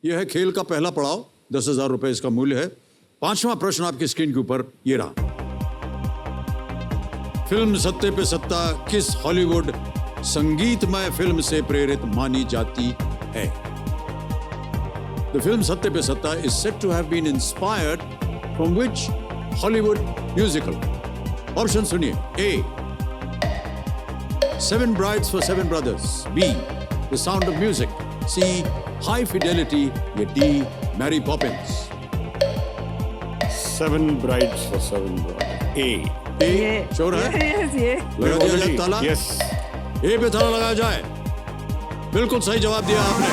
यह है खेल का पहला पड़ाव, 10,000 रुपए इसका मूल्य है। 5वां प्रश्न आपकी स्क्रीन के ऊपर ये रहा। फिल्म सत्ते पे सत्ता किस हॉलीवुड संगीतमय फिल्म से प्रेरित मानी जाती है? The film सत्ते पे सत्ता is said to have been inspired from which Hollywood musical? Option सुनिए। A. Seven Brides for Seven Brothers. B. The Sound of Music. C. High Fidelity. या D. Mary Poppins. Seven Brides for Seven Brothers. A. A. Sure है? ये लगा दिया जाए ताला? Yes. ए पे ताला लगाया जाए। बिल्कुल सही जवाब दिया आपने।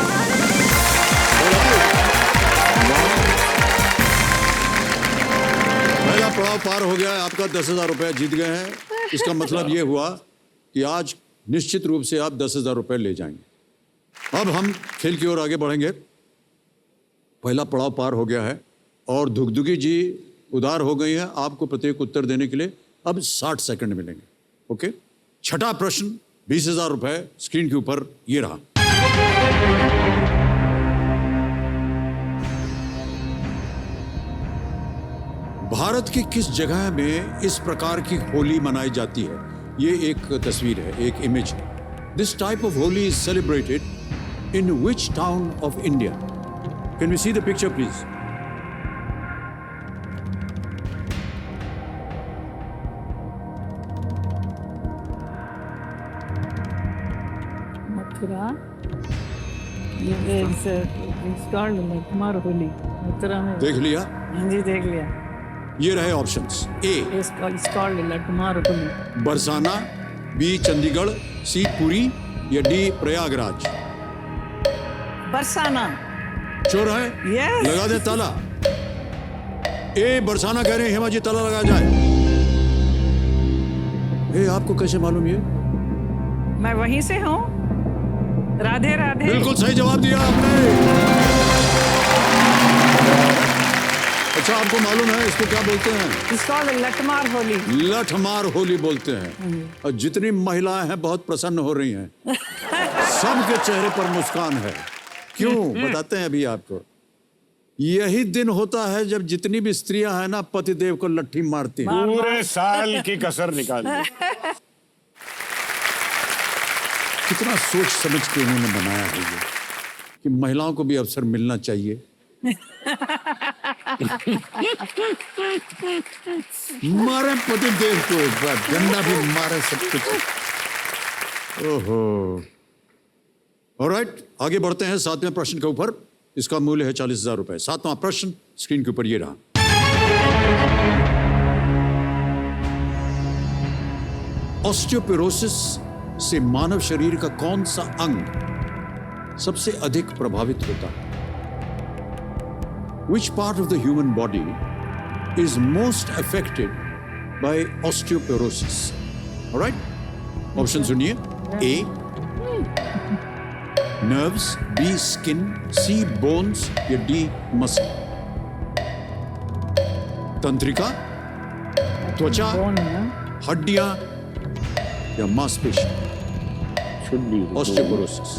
पहला पड़ाव पार हो गया है, आपका 10,000 रुपए जीत गए हैं। इसका मतलब ये हुआ कि आज निश्चित रूप से आप 10,000 रुपए ले जाएंगे। अब हम खेल की ओर आगे बढ़ेंगे। पहला पड़ाव पार हो गया है और धुगधुगी जी उधार हो गई है। आपको प्रत्येक उत्तर देने के लिए अब 60 सेकंड मिलेंगे। ओके, छठा प्रश्न, 20,000 रुपए स्क्रीन के ऊपर ये रहा। भारत की किस जगह में इस प्रकार की होली मनाई जाती है? ये एक तस्वीर है, एक इमेज है। This type of Holi is celebrated in which town of India? Can we see the picture please? Mathura. ये इंस्टॉल्ड में कुमार होली मथुरा में। देख लिया? हाँ जी, देख लिया। ये रहे ऑप्शंस। ए इंस्टॉल्ड कुमार होली। बरसाना, बी चंडीगढ़, सी पुरी या डी प्रयागराज? बरसाना। श्योर है? Yes. लगा दे ताला। ए बरसाना कह रहे हैं, हेमा जी ताला लगा जाए। ए आपको कैसे मालूम ये? मैं वहीं से हूँ। राधे राधे। बिल्कुल सही जवाब दिया आपने। अच्छा, आपको मालूम है इसको क्या बोलते हैं? इसको लठमार होली। लठमार होली बोलते हैं। और जितनी महिलाएं हैं बहुत प्रसन्न हो रही हैं। सबके चेहरे पर मुस्कान है। क्यों बताते हैं अभी आपको। यही दिन होता है जब जितनी भी स्त्रियां हैं ना पतिदेव को लट्ठी मारती हैं। पूरे साल की कसर निकाल दी। कितना सोच समझ के उन्होंने बनाया है ये कि महिलाओं को भी अवसर मिलना चाहिए। मारे पतिदेव को एक बार, डंडा भी मारे, सब कुछ। ओहो। ऑलराइट, आगे बढ़ते हैं 7वें प्रश्न के ऊपर। इसका मूल्य है 40,000 रुपए। 7वां प्रश्न स्क्रीन के ऊपर ये रहा। ऑस्टियोपोरोसिस से मानव शरीर का कौन सा अंग सबसे अधिक प्रभावित होता है? Which part of the human body is most affected by osteoporosis? All right? Option सुनिए। A. Nerves, B. Skin, C. Bones या D. Muscle? तंत्रिका, त्वचा, हड्डियां या मांसपेशी? Should be. Osteoporosis.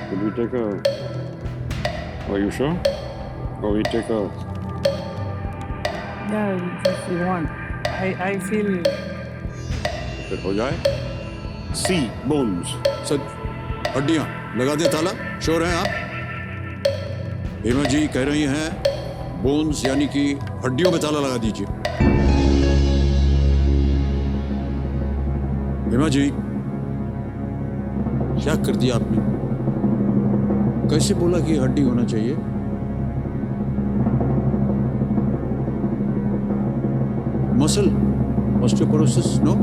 Could we take a? Are you sure? Or we take a? Yeah, if you want. I feel. फिर हो जाए। C. Bones. सर, हड्डियां लगा दे ताला। श्योर हैं आप? हेमा जी कह रही हैं बोन्स यानी कि हड्डियों में ताला लगा दीजिए। हेमा जी क्या कर दिया आपने? कैसे बोला कि हड्डी होना चाहिए? Muscle osteoporosis no?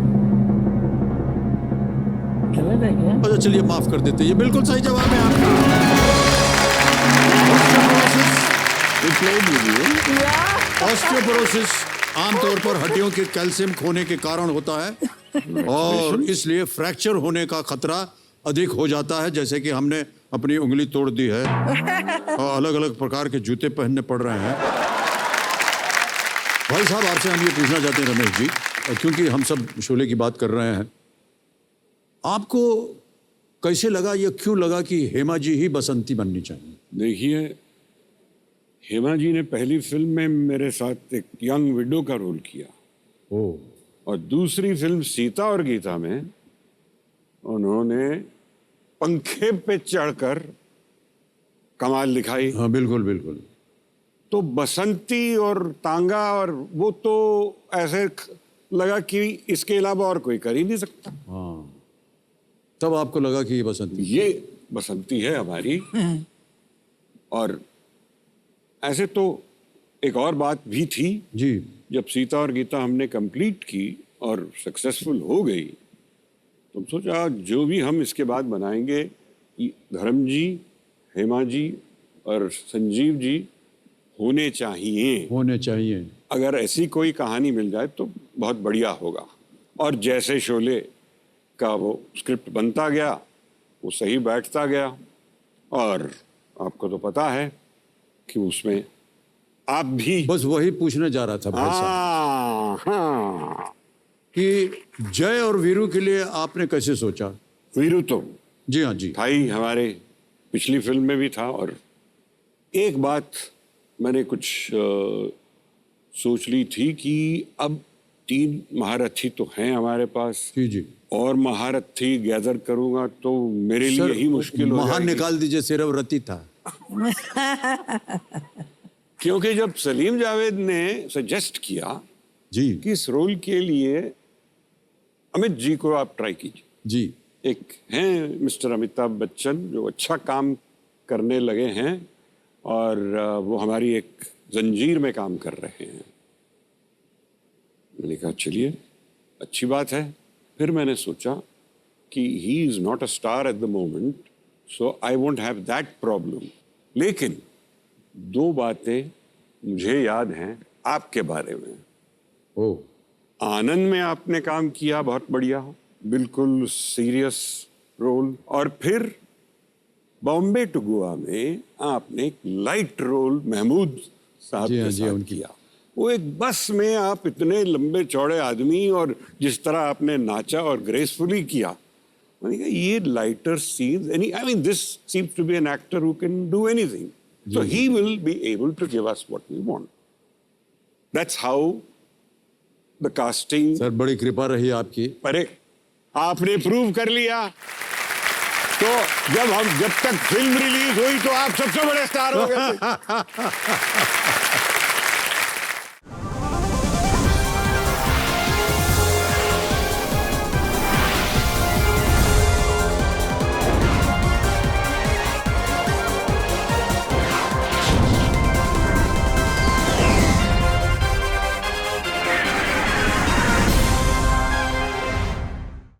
गलत है क्या? अच्छा चलिए माफ कर देते, ये बिल्कुल सही जवाब है आपका। ऑस्टियोपोरोसिस आमतौर पर हड्डियों के कैल्शियम खोने के कारण होता है और इसलिए फ्रैक्चर होने का खतरा अधिक हो जाता है। जैसे कि हमने अपनी उंगली तोड़ दी है और अलग अलग प्रकार के जूते पहनने पड़ रहे हैं। भाई साहब आपसे हम ये पूछना चाहते हैं रमेश जी, क्योंकि हम सब शोले की बात कर रहे हैं, आपको कैसे लगा, ये क्यों लगा कि हेमा जी ही बसंती बननी चाहिए? देखिए, हेमा जी ने पहली फिल्म में मेरे साथ एक यंग विडो का रोल किया, ओ, और दूसरी फिल्म सीता और गीता में उन्होंने पंखे पे चढ़कर कमाल दिखाई। हाँ बिल्कुल बिल्कुल। तो बसंती और तांगा, और वो तो ऐसे लगा कि इसके अलावा और कोई कर ही नहीं सकता। हाँ, तब आपको लगा कि ये बसंती। ये बसंती है हमारी। और ऐसे तो एक और बात भी थी, जी जब सीता और गीता हमने कंप्लीट की और सक्सेसफुल हो गई, तो सोचा जो भी हम इसके बाद बनाएंगे, कि धर्म जी, हेमा जी और संजीव जी होने चाहिए। होने चाहिए। अगर ऐसी कोई कहानी मिल जाए तो बहुत बढ़िया होगा। और जैसे शोले का वो स्क्रिप्ट बनता गया, वो सही बैठता गया। और आपको तो पता है कि उसमें आप भी। बस वही पूछने जा रहा था भाई साहब हाँ, कि जय और वीरू के लिए आपने कैसे सोचा? वीरू तो जी हाँ जी। था ही, हमारे पिछली फिल्म में भी था। और एक बात मैंने कुछ सोच ली थी कि अब 3 महारथी तो हैं हमारे पास, जी जी। और महारथी गैदर करूंगा तो मेरे लिए ही मुश्किल हो महान जाएगी। निकाल दीजिए, सिर्फ रति था। क्योंकि जब सलीम जावेद ने सजेस्ट किया जी कि इस रोल के लिए अमित जी को आप ट्राई कीजिए। जी। एक हैं मिस्टर अमिताभ बच्चन, जो अच्छा काम करने लगे हैं, और वो हमारी एक जंजीर में काम कर रहे हैं। मैंने कहा चलिए, अच्छी बात है। फिर मैंने सोचा कि he is not a star at the moment, so I won't have that problem. लेकिन 2 बातें मुझे याद हैं आपके बारे में। ओ, आनंद में आपने काम किया, बहुत बढ़िया, बिल्कुल सीरियस रोल। और फिर बॉम्बे टू गोवा में आपने एक लाइट रोल महमूद साहब जी हाँ, के जी, साथ उनकी। किया। वो एक बस में आप इतने लंबे चौड़े आदमी, और जिस तरह आपने नाचा और ग्रेसफुली किया, मैंने कहा ये lighter scenes, I mean this seems to be an actor who can do anything, so he will be able to give us what we want. That's how the casting. Sir बड़ी कृपा रही आपकी। अरे आपने प्रूव कर लिया। तो जब तक फिल्म रिलीज हुई तो आप सबसे बड़े स्टार हो गए थे।